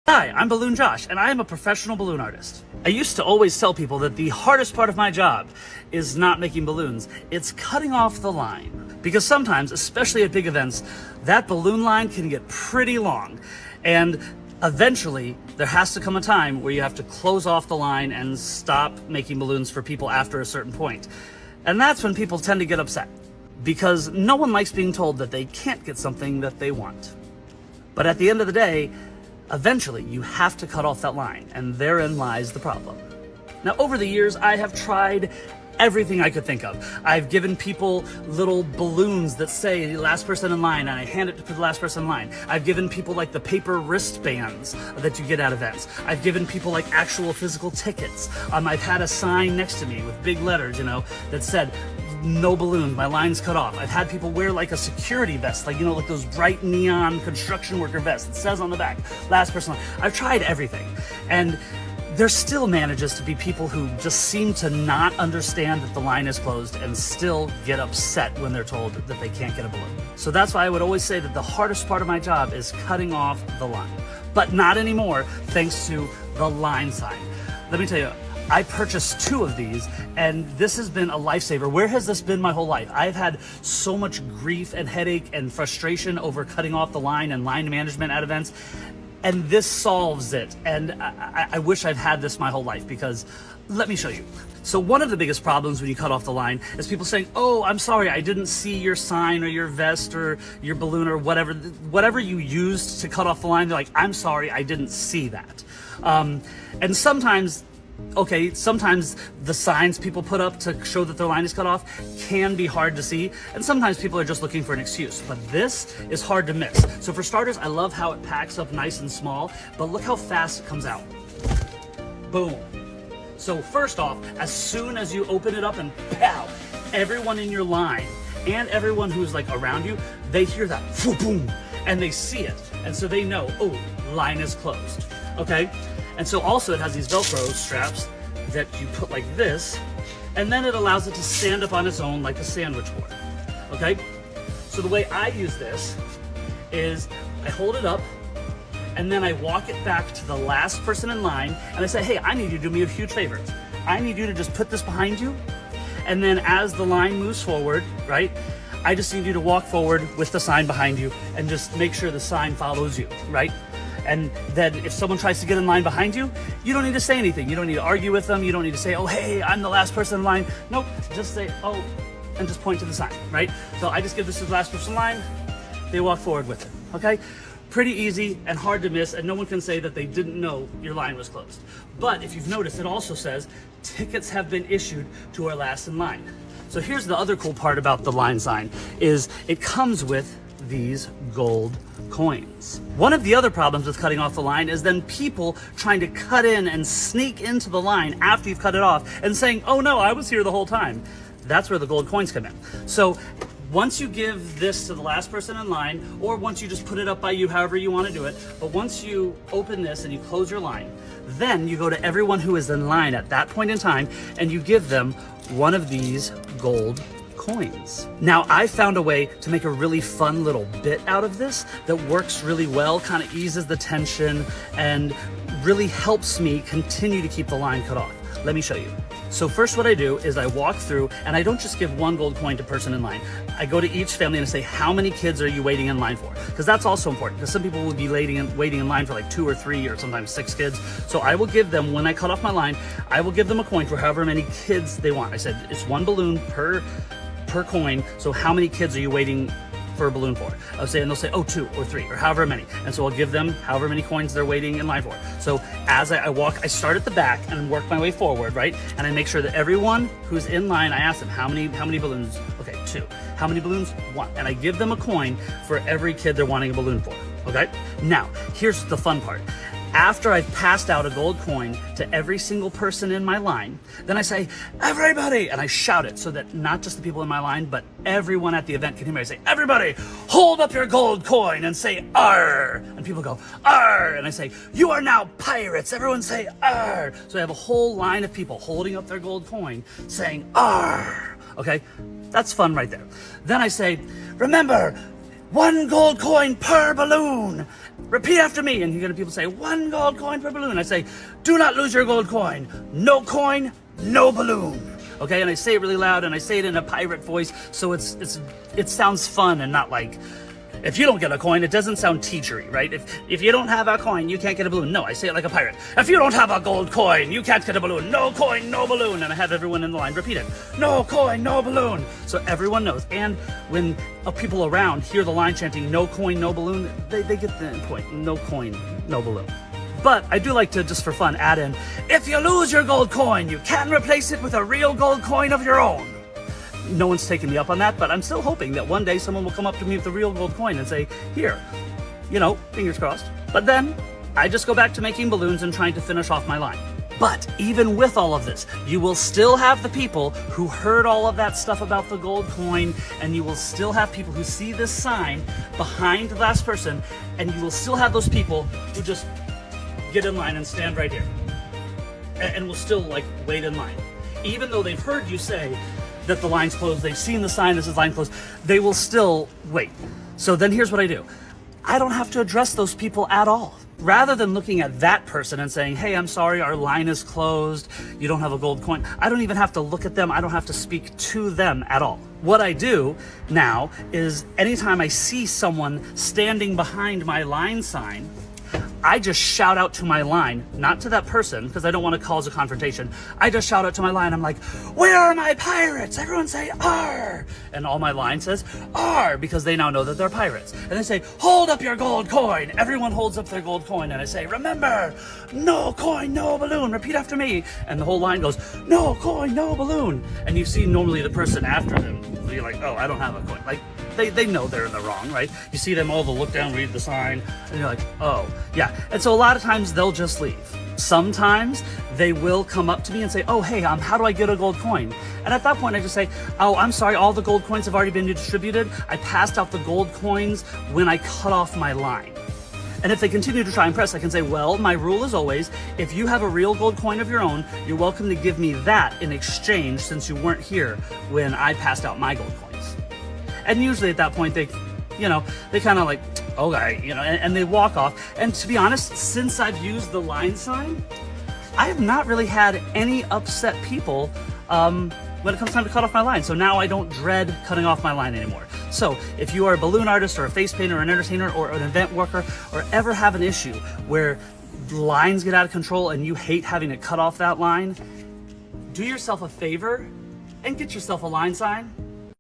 Hi, I'm Balloon Josh, and I am a professional balloon artist. I used to always tell people that the hardest part of my job is not making balloons, it's cutting off the line. Because sometimes, especially at big events, that balloon line can get pretty long. And eventually, there has to come a time where you have to close off the line and stop making balloons for people after a certain point. And that's when people tend to get upset. Because no one likes being told that they can't get something that they want. But at the end of the day, eventually, you have to cut off that line, and therein lies the problem. Now, over the years, I have tried everything I could think of. I've given people little balloons that say last person in line, and I hand it to the last person in line. I've given people like the paper wristbands that you get at events. I've given people like actual physical tickets. I've had a sign next to me with big letters, that said, no balloon, my line's cut off. I've had people wear like a security vest, like those bright neon construction worker vests. It says on the back, last person. I've tried everything. And there still manages to be people who just seem to not understand that the line is closed and still get upset when they're told that they can't get a balloon. So that's why I would always say that the hardest part of my job is cutting off the line. But not anymore, thanks to the line sign. Let me tell you, I purchased 2 of these, and this has been a lifesaver. Where has this been my whole life? I've had so much grief and headache and frustration over cutting off the line and line management at events, and this solves it. And I wish I'd had this my whole life, because let me show you. So one of the biggest problems when you cut off the line is people saying, oh, I'm sorry, I didn't see your sign or your vest or your balloon or whatever you used to cut off the line. They're like, I'm sorry, I didn't see that. And sometimes the signs people put up to show that their line is cut off can be hard to see, and sometimes people are just looking for an excuse, but this is hard to miss. So for starters, I love how it packs up nice and small, but look how fast it comes out. Boom. So first off, as soon as you open it up and pow, everyone in your line and everyone who's like around you, they hear that boom, and they see it, and so they know, oh, line is closed, okay? And so also it has these Velcro straps that you put like this, and then it allows it to stand up on its own like a sandwich board, okay? So the way I use this is I hold it up, and then I walk it back to the last person in line, and I say, hey, I need you to do me a huge favor. I need you to just put this behind you, and then as the line moves forward, right, I just need you to walk forward with the sign behind you and just make sure the sign follows you, right? And then if someone tries to get in line behind you, you don't need to say anything. You don't need to argue with them. You don't need to say, oh, hey, I'm the last person in line. Nope, just say, oh, and just point to the sign, right? So I just give this to the last person in line. They walk forward with it, okay? Pretty easy and hard to miss, and no one can say that they didn't know your line was closed. But if you've noticed, it also says, tickets have been issued to our last in line. So here's the other cool part about the line sign, is it comes with these gold coins. One of the other problems with cutting off the line is then people trying to cut in and sneak into the line after you've cut it off and saying, oh no, I was here the whole time. That's where the gold coins come in. So once you give this to the last person in line, or once you just put it up by you, however you want to do it, but once you open this and you close your line, then you go to everyone who is in line at that point in time and you give them one of these gold coins. Now, I found a way to make a really fun little bit out of this that works really well, kind of eases the tension, and really helps me continue to keep the line cut off. Let me show you. So first what I do is I walk through, and I don't just give one gold coin to person in line. I go to each family and I say, how many kids are you waiting in line for? Because that's also important, because some people will be waiting in line for like 2 or 3 or sometimes 6 kids. So I will give them, when I cut off my line, I will give them a coin for however many kids they want. I said, it's 1 balloon per coin, so how many kids are you waiting for a balloon for? I'll say, and they'll say, oh, 2 or 3 or however many. And so I'll give them however many coins they're waiting in line for. So as I walk, I start at the back and work my way forward, right? And I make sure that everyone who's in line, I ask them, how many balloons? Okay, 2. How many balloons? 1. And I give them a coin for every kid they're wanting a balloon for, okay? Now, here's the fun part. After I've passed out a gold coin to every single person in my line, then I say, everybody, and I shout it so that not just the people in my line, but everyone at the event can hear me. I say, everybody, hold up your gold coin and say, arr. And people go, arr. And I say, you are now pirates. Everyone say, arr. So I have a whole line of people holding up their gold coin saying, arr. Okay, that's fun right there. Then I say, remember, 1 gold coin per balloon. Repeat after me. And you're gonna people say, 1 gold coin per balloon. I say, do not lose your gold coin. No coin, no balloon. Okay, and I say it really loud, and I say it in a pirate voice, so it sounds fun and not like, if you don't get a coin, it doesn't sound teachery, right? If you don't have a coin, you can't get a balloon. No, I say it like a pirate. If you don't have a gold coin, you can't get a balloon. No coin, no balloon. And I have everyone in the line repeat it. No coin, no balloon. So everyone knows. And when people around hear the line chanting, no coin, no balloon, they get the point. No coin, no balloon. But I do like to, just for fun, add in, if you lose your gold coin, you can replace it with a real gold coin of your own. No one's taken me up on that, but I'm still hoping that one day someone will come up to me with a real gold coin and say, here, fingers crossed. But then I just go back to making balloons and trying to finish off my line. But even with all of this, you will still have the people who heard all of that stuff about the gold coin, and you will still have people who see this sign behind the last person, and you will still have those people who just get in line and stand right here. And will still wait in line. Even though they've heard you say that the line's closed, they've seen the sign, this is line closed, they will still wait. So then here's what I do. I don't have to address those people at all. Rather than looking at that person and saying, hey, I'm sorry, our line is closed, you don't have a gold coin, I don't even have to look at them, I don't have to speak to them at all. What I do now is anytime I see someone standing behind my line sign, I just shout out to my line, not to that person, because I don't want to cause a confrontation. I just shout out to my line. I'm like, where are my pirates? Everyone say, "Arr!" And all my line says, "Arr!" because they now know that they're pirates. And they say, hold up your gold coin. Everyone holds up their gold coin. And I say, remember, no coin, no balloon. Repeat after me. And the whole line goes, no coin, no balloon. And you see normally the person after them be like, oh, I don't have a coin. They know they're in the wrong, right? You see them all, they'll look down, read the sign, and you're like, oh, yeah. And so a lot of times they'll just leave. Sometimes they will come up to me and say, oh, hey, how do I get a gold coin? And at that point I just say, oh, I'm sorry, all the gold coins have already been distributed. I passed out the gold coins when I cut off my line. And if they continue to try and press, I can say, well, my rule is always, if you have a real gold coin of your own, you're welcome to give me that in exchange since you weren't here when I passed out my gold coins. And usually at that point, they kind of like, okay, and they walk off. And to be honest, since I've used the line sign, I have not really had any upset people when it comes time to cut off my line. So now I don't dread cutting off my line anymore. So if you are a balloon artist or a face painter or an entertainer or an event worker or ever have an issue where lines get out of control and you hate having to cut off that line, do yourself a favor and get yourself a line sign.